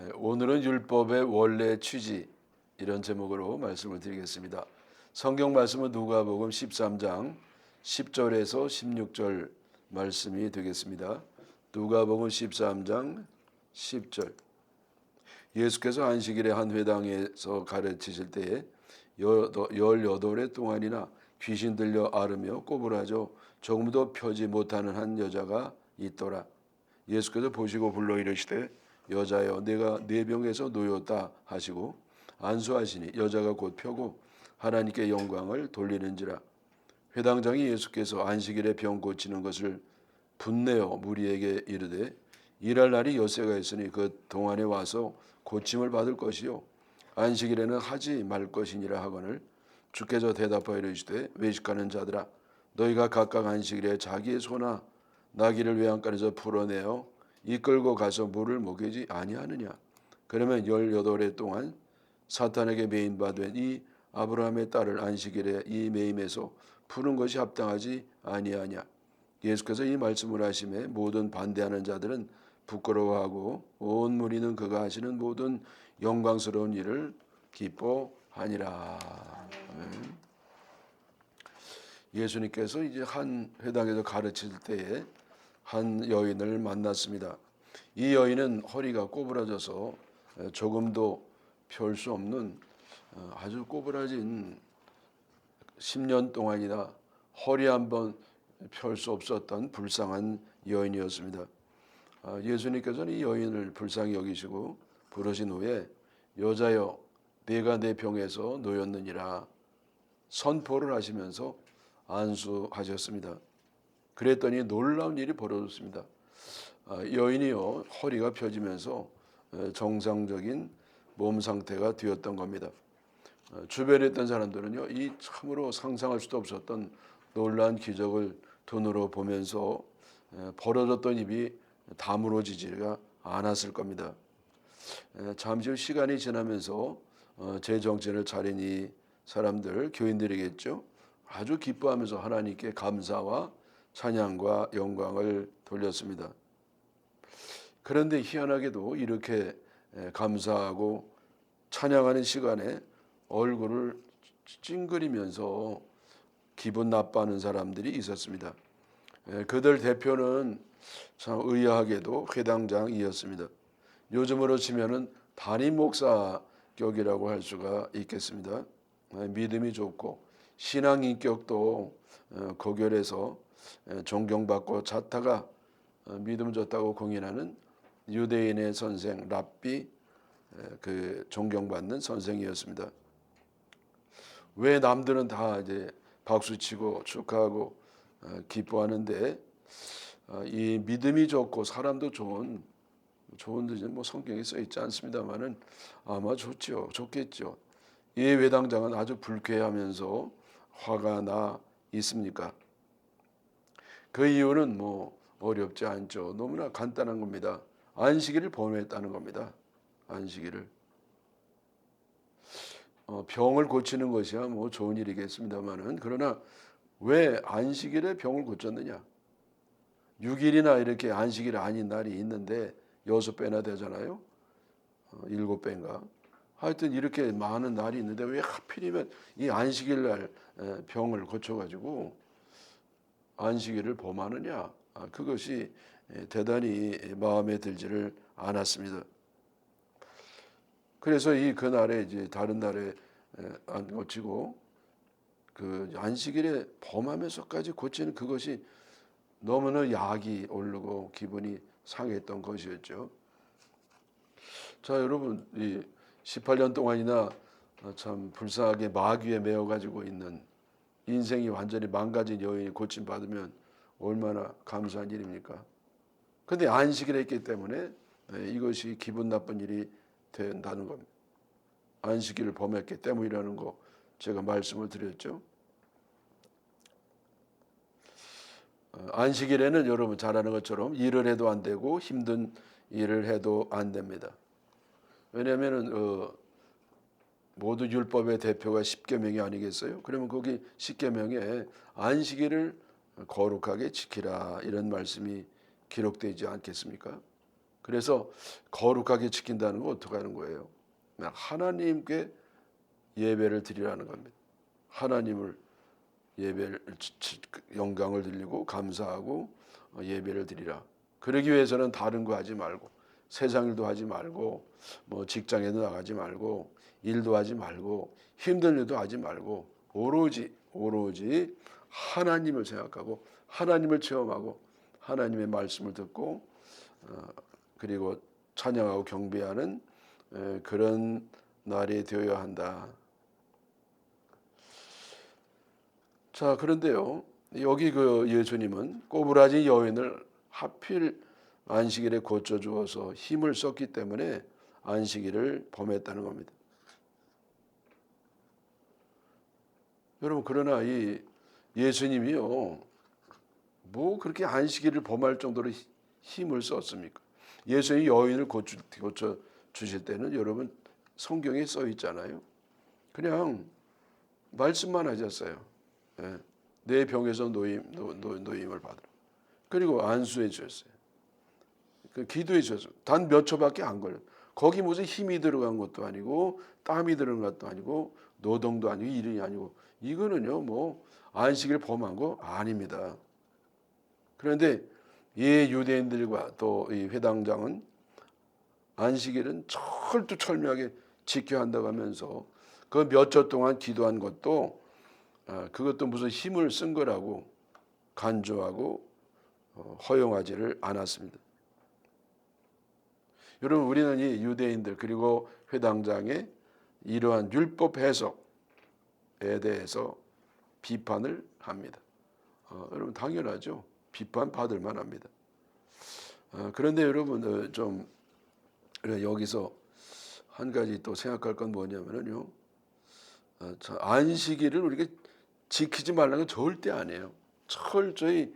오늘은 율법의 원래 취지 이런 제목으로 말씀을 드리겠습니다. 성경 말씀은 누가복음 13장 10절에서 16절 말씀이 되겠습니다. 누가복음 13장 10절. 예수께서 안식일에 한 회당에서 가르치실 때에 18해 동안이나 귀신 들려 앓으며 꼬부라져 조금도 펴지 못하는 한 여자가 있더라. 예수께서 보시고 불러 이르시되 여자여 내가 네 병에서 놓였다 하시고 안수하시니 여자가 곧 펴고 하나님께 영광을 돌리는지라. 회당장이 예수께서 안식일에 병 고치는 것을 분내어 무리에게 이르되 일할 날이 엿새가 있으니 그 동안에 와서 고침을 받을 것이요 안식일에는 하지 말 것이니라 하거늘 주께서 대답하여 이르시되 외식하는 자들아 너희가 각각 안식일에 자기의 소나 나귀를 외양간에서 풀어내어 이끌고 가서 물을 먹이지 아니하느냐. 그러면 18해 동안 사탄에게 매인받은 이 아브라함의 딸을 안식일에 이 매임에서 푸는 것이 합당하지 아니하냐. 예수께서 이 말씀을 하심에 모든 반대하는 자들은 부끄러워하고 온 무리는 그가 하시는 모든 영광스러운 일을 기뻐하니라. 예수님께서 이제 한 회당에서 가르칠 때에 한 여인을 만났습니다. 이 여인은 허리가 꼬부라져서 조금도 펼 수 없는 아주 꼬부라진 10년 동안이나 허리 한번 펼 수 없었던 불쌍한 여인이었습니다. 예수님께서는 이 여인을 불쌍히 여기시고 부르신 후에 여자여 내가 내 병에서 놓였느니라 선포를 하시면서 안수하셨습니다. 그랬더니 놀라운 일이 벌어졌습니다. 여인이요 허리가 펴지면서 정상적인 몸 상태가 되었던 겁니다. 주변에 있던 사람들은요 이 참으로 상상할 수도 없었던 놀라운 기적을 눈으로 보면서 벌어졌던 입이 다물어지지가 않았을 겁니다. 잠시 후 시간이 지나면서 제정신을 차린 이 사람들 교인들이겠죠. 아주 기뻐하면서 하나님께 감사와 찬양과 영광을 돌렸습니다. 그런데 희한하게도 이렇게 감사하고 찬양하는 시간에 얼굴을 찡그리면서 기분 나빠하는 사람들이 있었습니다. 그들 대표는 참 의아하게도 회당장이었습니다. 요즘으로 치면은 담임 목사 격이라고 할 수가 있겠습니다. 믿음이 좋고 신앙 인격도 고결해서 존경받고 자타가 믿음 좋다고 공인하는 유대인의 선생 랍비 그 존경받는 선생이었습니다. 왜 남들은 다 이제 박수치고 축하하고 기뻐하는데 이 믿음이 좋고 사람도 좋은데 뭐 성경에 써 있지 않습니다만은 아마 좋겠죠. 이 회당장은 아주 불쾌하면서 화가 나 있습니까? 그 이유는 뭐 어렵지 않죠. 너무나 간단한 겁니다. 안식일을 범했다는 겁니다. 안식일을. 병을 고치는 것이야 뭐 좋은 일이겠습니다만은 그러나 왜 안식일에 병을 고쳤느냐? 6일이나 이렇게 안식일 아닌 날이 있는데 6배나 되잖아요. 7배인가. 하여튼 이렇게 많은 날이 있는데 왜 하필이면 이 안식일 날 병을 고쳐가지고 안식일을 범하느냐? 그것이 대단히 마음에 들지를 않았습니다. 그래서 이 그날에 이제 다른 날에 안 고치고 그 안식일에 범하면서까지 고치는 그것이 너무나 약이 오르고 기분이 상했던 것이었죠. 자, 여러분, 이 18년 동안이나 참 불쌍하게 마귀에 매여 가지고 있는 인생이 완전히 망가진 여인이 고침 받으면 얼마나 감사한 일입니까? 그런데 안식을 했기 때문에 이것이 기분 나쁜 일이 된다는 겁니다. 안식일을 범했기 때문이라는 거 제가 말씀을 드렸죠. 안식일에는 여러분 잘 아는 것처럼 일을 해도 안 되고 힘든 일을 해도 안 됩니다. 왜냐하면 모두 율법의 대표가 십계명이 아니겠어요? 그러면 거기 십계명에 안식일을 거룩하게 지키라 이런 말씀이 기록되지 않겠습니까? 그래서 거룩하게 지킨다는 건 어떻게 하는 거예요? 하나님께 예배를 드리라는 겁니다. 하나님을 예배를 영광을 드리고 감사하고 예배를 드리라. 그러기 위해서는 다른 거 하지 말고 세상 일도 하지 말고 뭐 직장에도 나가지 말고 일도 하지 말고 힘든 일도 하지 말고 오로지 하나님을 생각하고 하나님을 체험하고 하나님의 말씀을 듣고 그리고 찬양하고 경배하는 그런 날이 되어야 한다. 자, 그런데요, 여기 그 예수님은 꼬부라진 여인을 하필 안식일에 고쳐 주어서 힘을 썼기 때문에 안식일을 범했다는 겁니다. 여러분, 그러나 이 예수님이요, 뭐 그렇게 안식일을 범할 정도로 힘을 썼습니까? 예수님이 여인을 고쳐 주실 때는 여러분 성경에 써 있잖아요. 그냥 말씀만 하셨어요. 예. 내 병에서 노임을 받으라. 그리고 안수해 주셨어요. 그 기도해 주셨어요. 단 몇 초밖에 안 걸려요. 거기 무슨 힘이 들어간 것도 아니고 땀이 들어간 것도 아니고 노동도 아니고 일이 아니고 이거는요 뭐 안식일 범한 거 아닙니다. 그런데 이 유대인들과 또 이 회당장은 안식일은 철두철미하게 지켜야 한다고 하면서 그 몇 초 동안 기도한 것도 그것도 무슨 힘을 쓴 거라고 간주하고 허용하지를 않았습니다. 여러분, 우리는 이 유대인들 그리고 회당장의 이러한 율법 해석에 대해서 비판을 합니다. 여러분 당연하죠. 비판받을 만합니다. 그런데 여러분 좀 여기서 한 가지 또 생각할 건 뭐냐면요. 안식일을 우리가 지키지 말라는 건 절대 아니에요. 철저히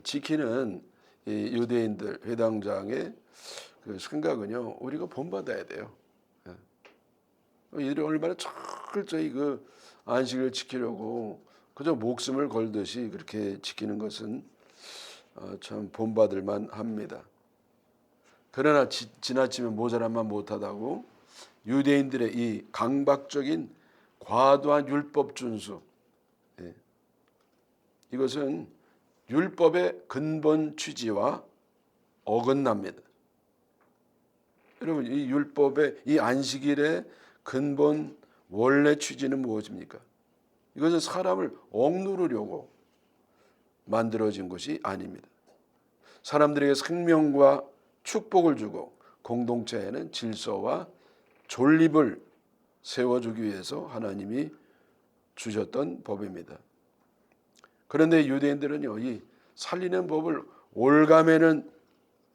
지키는 이 유대인들 회당장의 그 생각은요, 우리가 본받아야 돼요. 이들이 얼마나 철저히 그 안식을 지키려고 그저 목숨을 걸듯이 그렇게 지키는 것은 참 본받을 만합니다. 그러나 지나치면 모자란만 못하다고 유대인들의 이 강박적인 과도한 율법 준수, 이것은 율법의 근본 취지와 어긋납니다. 여러분, 이 율법의 이 안식일의 근본 원래 취지는 무엇입니까? 이것은 사람을 억누르려고 만들어진 것이 아닙니다. 사람들에게 생명과 축복을 주고 공동체에는 질서와 존립을 세워주기 위해서 하나님이 주셨던 법입니다. 그런데 유대인들은요, 이 살리는 법을 올가매는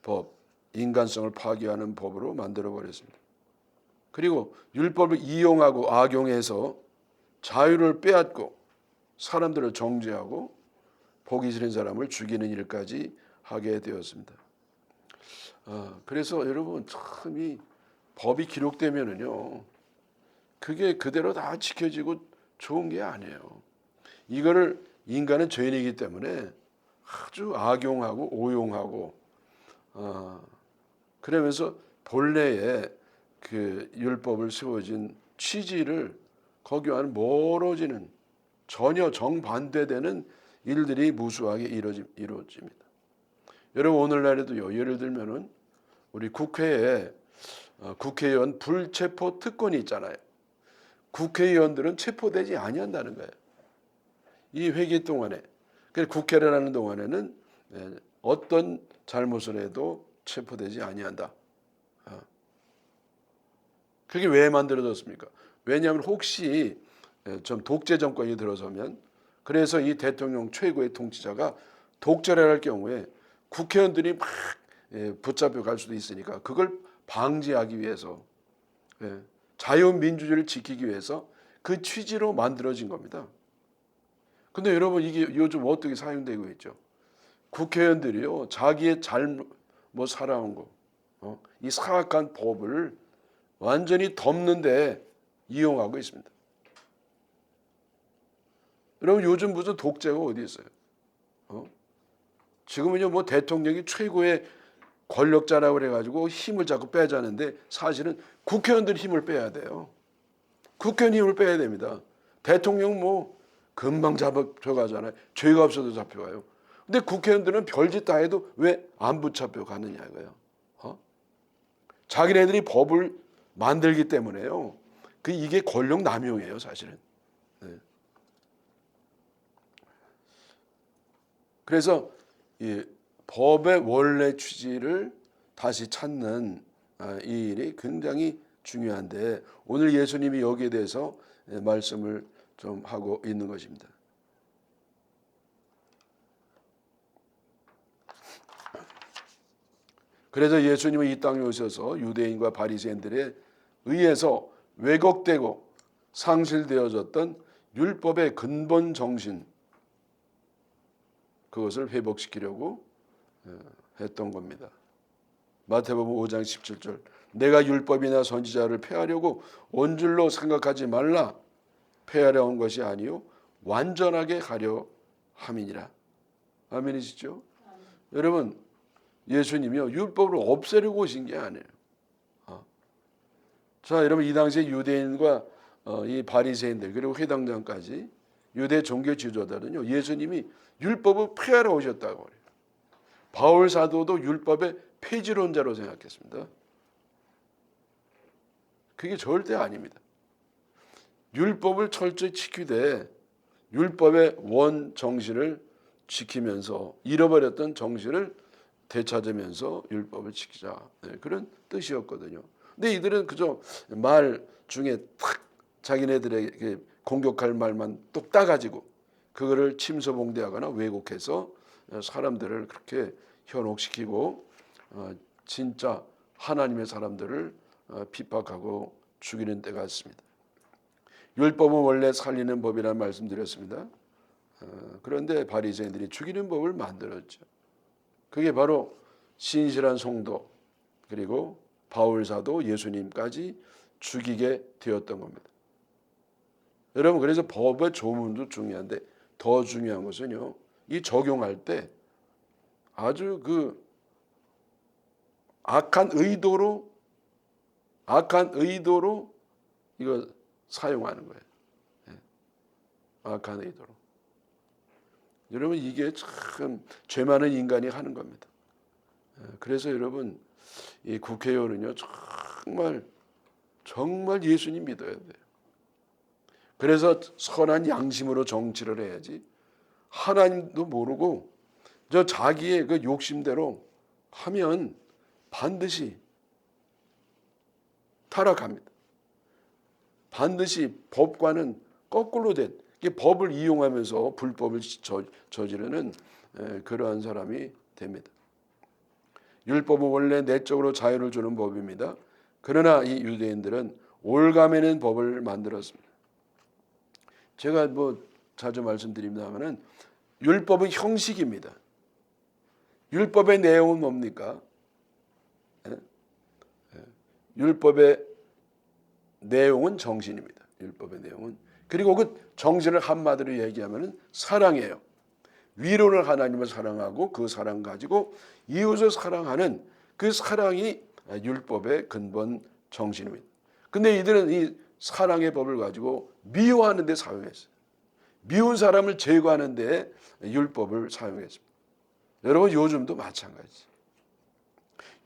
법, 인간성을 파괴하는 법으로 만들어 버렸습니다. 그리고 율법을 이용하고 악용해서 자유를 빼앗고 사람들을 정죄하고 보기 싫은 사람을 죽이는 일까지 하게 되었습니다. 그래서 여러분 참 이 법이 기록되면은요, 그게 그대로 다 지켜지고 좋은 게 아니에요. 이거를 인간은 죄인이기 때문에 아주 악용하고 오용하고 그러면서 본래의 그 율법을 세워진 취지를 거기와는 멀어지는 전혀 정반대되는 일들이 무수하게 이루어집니다. 여러분 오늘날에도요, 예를 들면은 우리 국회에 국회의원 불체포 특권이 있잖아요. 국회의원들은 체포되지 아니한다는 거예요. 이 회기 동안에, 국회를 하는 동안에는 어떤 잘못을 해도 체포되지 아니한다. 그게 왜 만들어졌습니까? 왜냐하면 혹시 좀 독재 정권이 들어서면, 그래서 이 대통령 최고의 통치자가 독재를 할 경우에 국회의원들이 막 붙잡혀 갈 수도 있으니까 그걸 방지하기 위해서, 자유민주주의를 지키기 위해서 그 취지로 만들어진 겁니다. 근데 여러분 이게 요즘 어떻게 사용되고 있죠? 국회의원들이요, 자기의 잘못 살아온 거, 이 사악한 법을 완전히 덮는데 이용하고 있습니다. 여러분 요즘 무슨 독재가 어디 있어요? 지금은요 뭐 대통령이 최고의 권력자라고 그래가지고 힘을 자꾸 빼자는데 사실은 국회의원들이 힘을 빼야 돼요. 국회의원 힘을 빼야 됩니다. 대통령 뭐 금방 잡혀가잖아요. 죄가 없어도 잡혀가요. 근데 국회의원들은 별짓 다 해도 왜 안 붙잡혀 가느냐 이거예요. 자기네들이 법을 만들기 때문에요. 이게 권력 남용이에요, 사실은. 네. 그래서 이 법의 원래 취지를 다시 찾는 이 일이 굉장히 중요한데 오늘 예수님이 여기에 대해서 말씀을 좀 하고 있는 것입니다. 그래서 예수님은 이 땅에 오셔서 유대인과 바리새인들에 의해서 왜곡되고 상실되어졌던 율법의 근본 정신, 그것을 회복시키려고 했던 겁니다. 마태복음 5장 17절, 내가 율법이나 선지자를 폐하려고 온 줄로 생각하지 말라. 폐하려 온 것이 아니요 완전하게 하려 함이니라. 아멘이시죠? 여러분, 예수님이요 율법을 없애려고 오신 게 아니에요. 자, 여러분, 이 당시에 유대인과 이 바리새인들 그리고 회당장까지 유대 종교 지도자들은요 예수님이 율법을 폐하러 오셨다고 그래요. 바울 사도도 율법의 폐지론자로 생각했습니다. 그게 절대 아닙니다. 율법을 철저히 지키되 율법의 원 정신을 지키면서 잃어버렸던 정신을 되찾으면서 율법을 지키자, 그런 뜻이었거든요. 근데 이들은 그저 말 중에 탁 자기네들에게 공격할 말만 뚝 따가지고 그거를 침소봉대하거나 왜곡해서 사람들을 그렇게 현혹시키고 진짜 하나님의 사람들을 핍박하고 죽이는 때가 있습니다. 율법은 원래 살리는 법이라는 말씀드렸습니다. 그런데 바리새인들이 죽이는 법을 만들었죠. 그게 바로 신실한 성도 그리고 바울 사도 예수님까지 죽이게 되었던 겁니다. 여러분, 그래서 법의 조문도 중요한데 더 중요한 것은요, 이 적용할 때 아주 악한 의도로 이거 사용하는 거예요. 악한 의도로. 여러분, 이게 참 죄 많은 인간이 하는 겁니다. 그래서 여러분, 이 국회의원은요 정말 예수님 믿어야 돼요. 그래서 선한 양심으로 정치를 해야지 하나님도 모르고 저 자기의 그 욕심대로 하면 반드시 타락합니다. 반드시 법과는 거꾸로 된 법을 이용하면서 불법을 저지르는 그러한 사람이 됩니다. 율법은 원래 내적으로 자유를 주는 법입니다. 그러나 이 유대인들은 올가매는 법을 만들었습니다. 제가 자주 말씀드립니다만은 율법은 형식입니다. 율법의 내용은 뭡니까? 율법의 내용은 정신입니다. 율법의 내용은. 그리고 그 정신을 한마디로 얘기하면 사랑이에요. 위로를 하나님을 사랑하고 그 사랑 가지고 이웃을 사랑하는 그 사랑이 율법의 근본 정신입니다. 근데 이들은 이 사랑의 법을 가지고 미워하는 데 사용했어요. 미운 사람을 제거하는 데 율법을 사용했습니다. 여러분, 요즘도 마찬가지.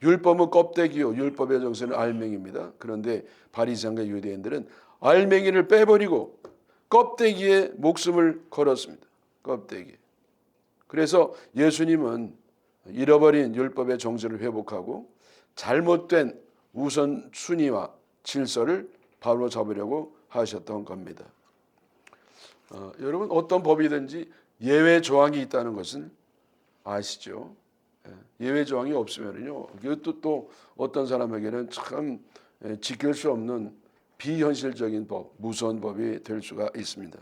율법은 껍데기요, 율법의 정신은 알맹이입니다. 그런데 바리새인과 유대인들은 알맹이를 빼버리고 껍데기에 목숨을 걸었습니다. 껍데기. 그래서 예수님은 잃어버린 율법의 정신을 회복하고 잘못된 우선순위와 질서를 바로 잡으려고 하셨던 겁니다. 여러분, 어떤 법이든지 예외 조항이 있다는 것은 아시죠? 예외 조항이 없으면요, 이것도 또 어떤 사람에게는 참 지킬 수 없는 비현실적인 법, 무서운 법이 될 수가 있습니다.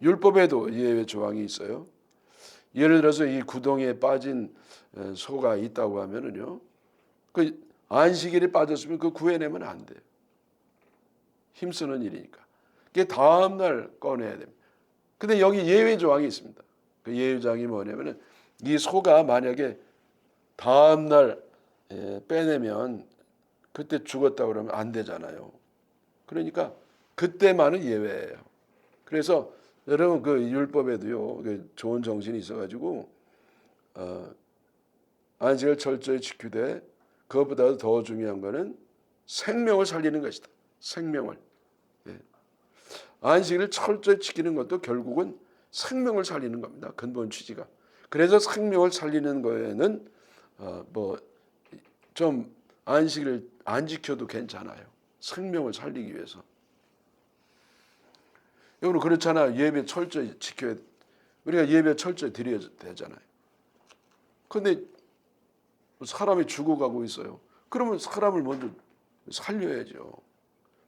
율법에도 예외 조항이 있어요. 예를 들어서 이 구덩이에 빠진 소가 있다고 하면은요, 그 안식일에 빠졌으면 그 구해내면 안 돼요. 힘쓰는 일이니까. 그게 다음 날 꺼내야 됩니다. 근데 여기 예외 조항이 있습니다. 그 예외 조항이 뭐냐면은 이 소가 만약에 다음 날 빼내면 그때 죽었다 그러면 안 되잖아요. 그러니까 그때만은 예외예요. 그래서 여러분 그 율법에도요 그 좋은 정신이 있어가지고 안식을 철저히 지키되 그것보다 더 중요한 거는 생명을 살리는 것이다. 생명을. 안식일을 철저히 지키는 것도 결국은 생명을 살리는 겁니다. 근본 취지가. 그래서 생명을 살리는 거에는 뭐 좀 안식일을 안 지켜도 괜찮아요. 생명을 살리기 위해서. 여러분 그렇잖아요. 예배 철저히 지켜야 우리가 예배 철저히 드려야 되잖아요. 그런데 사람이 죽어가고 있어요. 그러면 사람을 먼저 살려야죠.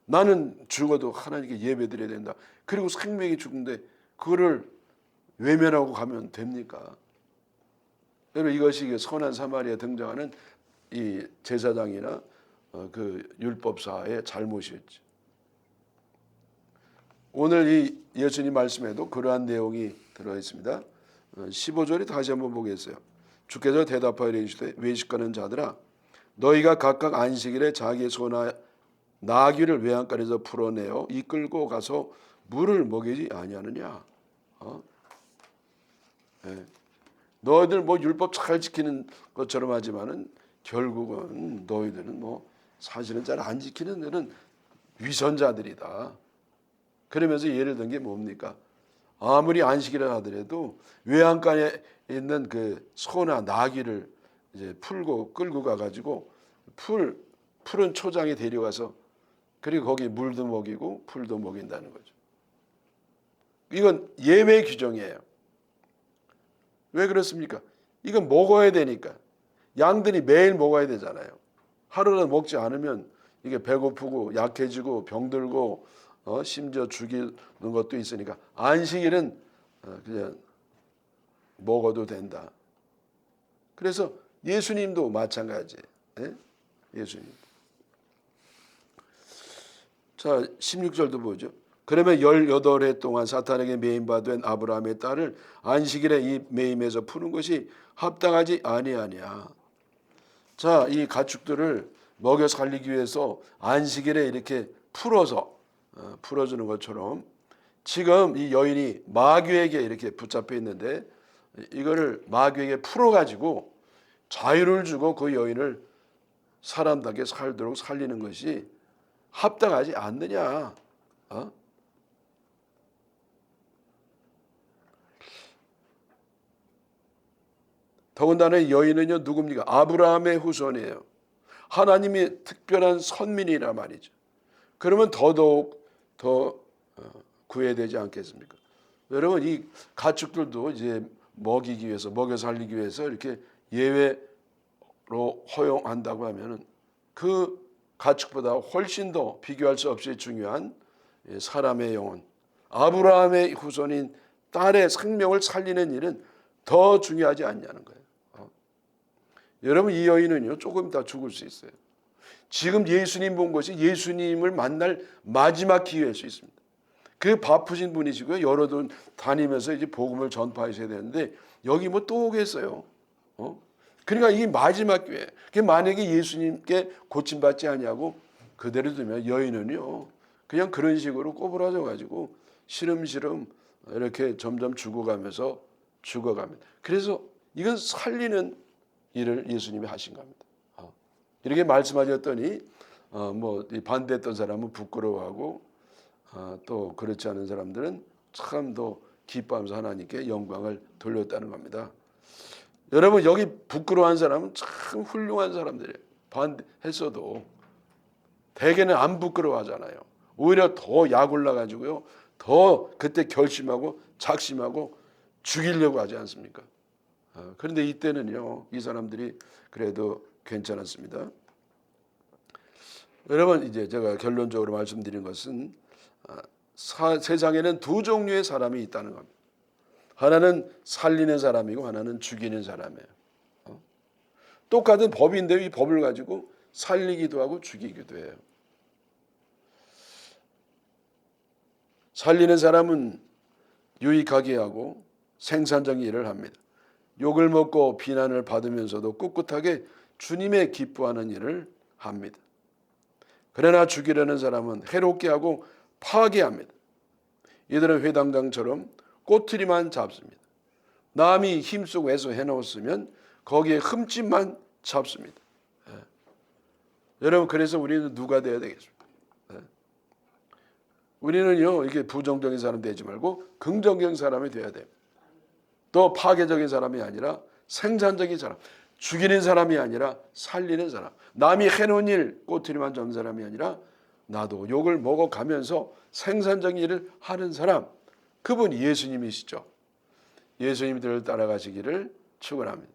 나는 죽어도 하나님께 예배 드려야 된다. 그리고 생명이 죽는데 그거를 외면하고 가면 됩니까? 여러분 이것이 선한 사마리아 등장하는 이 제사장이나 그 율법사의 잘못이었죠. 오늘 이 예수님 말씀에도 그러한 내용이 들어 있습니다. 15절에 다시 한번 보겠어요. 주께서 대답하여 이르시되 외식하는 자들아 너희가 각각 안식일에 자기의 소나 나귀를 외양간에서 풀어내어 이끌고 가서 물을 먹이지 아니하느냐. 네. 너희들 뭐 율법 잘 지키는 것처럼 하지만은 결국은 너희들은 뭐 사실은 잘 안 지키는 데는 위선자들이다. 그러면서 예를 든 게 뭡니까? 아무리 안식이라 하더라도 외양간에 있는 그 소나 나귀를 이제 풀고 끌고 가가지고 푸른 초장에 데려가서 그리고 거기 물도 먹이고 풀도 먹인다는 거죠. 이건 예외 규정이에요. 왜 그렇습니까? 이건 먹어야 되니까. 양들이 매일 먹어야 되잖아요. 하루는 먹지 않으면 이게 배고프고 약해지고 병들고 심지어 죽이는 것도 있으니까 안식일은 그냥 먹어도 된다. 그래서 예수님도 마찬가지예요. 네? 예수님. 자, 16절도 보죠. 그러면 18해 동안 사탄에게 매임받은 아브라함의 딸을 안식일에 이 매임에서 푸는 것이 합당하지 아니하냐. 자, 이 가축들을 먹여 살리기 위해서 안식일에 이렇게 풀어주는 것처럼 지금 이 여인이 마귀에게 이렇게 붙잡혀 있는데 이거를 마귀에게 풀어가지고 자유를 주고 그 여인을 사람답게 살도록 살리는 것이 합당하지 않느냐. 더군다나 여인은요 누굽니까? 아브라함의 후손이에요. 하나님이 특별한 선민이라 말이죠. 그러면 더더욱 더 구해야 되지 않겠습니까? 여러분 이 가축들도 이제 먹이기 위해서 먹여 살리기 위해서 이렇게 예외로 허용한다고 하면은 그 가축보다 훨씬 더 비교할 수 없이 중요한 사람의 영혼, 아브라함의 후손인 딸의 생명을 살리는 일은 더 중요하지 않냐는 거예요. 여러분 이 여인은요 조금 더 죽을 수 있어요. 지금 예수님 본 것이 예수님을 만날 마지막 기회일 수 있습니다. 그 바쁘신 분이시고요. 여러 돈 다니면서 이제 복음을 전파하셔야 되는데 여기 뭐 또 오겠어요. 그러니까 이 마지막 기회. 만약에 예수님께 고침받지 아니하고 그대로 두면 여인은요 그냥 그런 식으로 꼬부라져 가지고 시름시름 이렇게 점점 죽어갑니다. 그래서 이건 살리는 일을 예수님이 하신 겁니다. 이렇게 말씀하셨더니 뭐 반대했던 사람은 부끄러워하고 또 그렇지 않은 사람들은 참 더 기뻐하면서 하나님께 영광을 돌렸다는 겁니다. 여러분 여기 부끄러워한 사람은 참 훌륭한 사람들이에요. 반대했어도 대개는 안 부끄러워하잖아요. 오히려 더 약 올라가지고요. 더 그때 결심하고 작심하고 죽이려고 하지 않습니까? 그런데 이때는요. 이 사람들이 그래도 괜찮았습니다. 여러분 이제 제가 결론적으로 말씀드린 것은 세상에는 두 종류의 사람이 있다는 겁니다. 하나는 살리는 사람이고 하나는 죽이는 사람이에요. 똑같은 법인데 이 법을 가지고 살리기도 하고 죽이기도 해요. 살리는 사람은 유익하게 하고 생산적인 일을 합니다. 욕을 먹고 비난을 받으면서도 꿋꿋하게 주님의 기뻐하는 일을 합니다. 그러나 죽이려는 사람은 해롭게 하고 파괴합니다. 이들은 회당장처럼 꼬투리만 잡습니다. 남이 힘쓰고 해서 해놓았으면 거기에 흠집만 잡습니다. 여러분, 그래서 우리는 누가 되어야 되겠습니까? 우리는요, 이게 부정적인 사람 되지 말고 긍정적인 사람이 되어야 돼요. 또 파괴적인 사람이 아니라 생산적인 사람, 죽이는 사람이 아니라 살리는 사람, 남이 해놓은 일 꼬투리만 잡는 사람이 아니라 나도 욕을 먹어가면서 생산적인 일을 하는 사람, 그분이 예수님이시죠. 예수님들을 따라가시기를 축원합니다.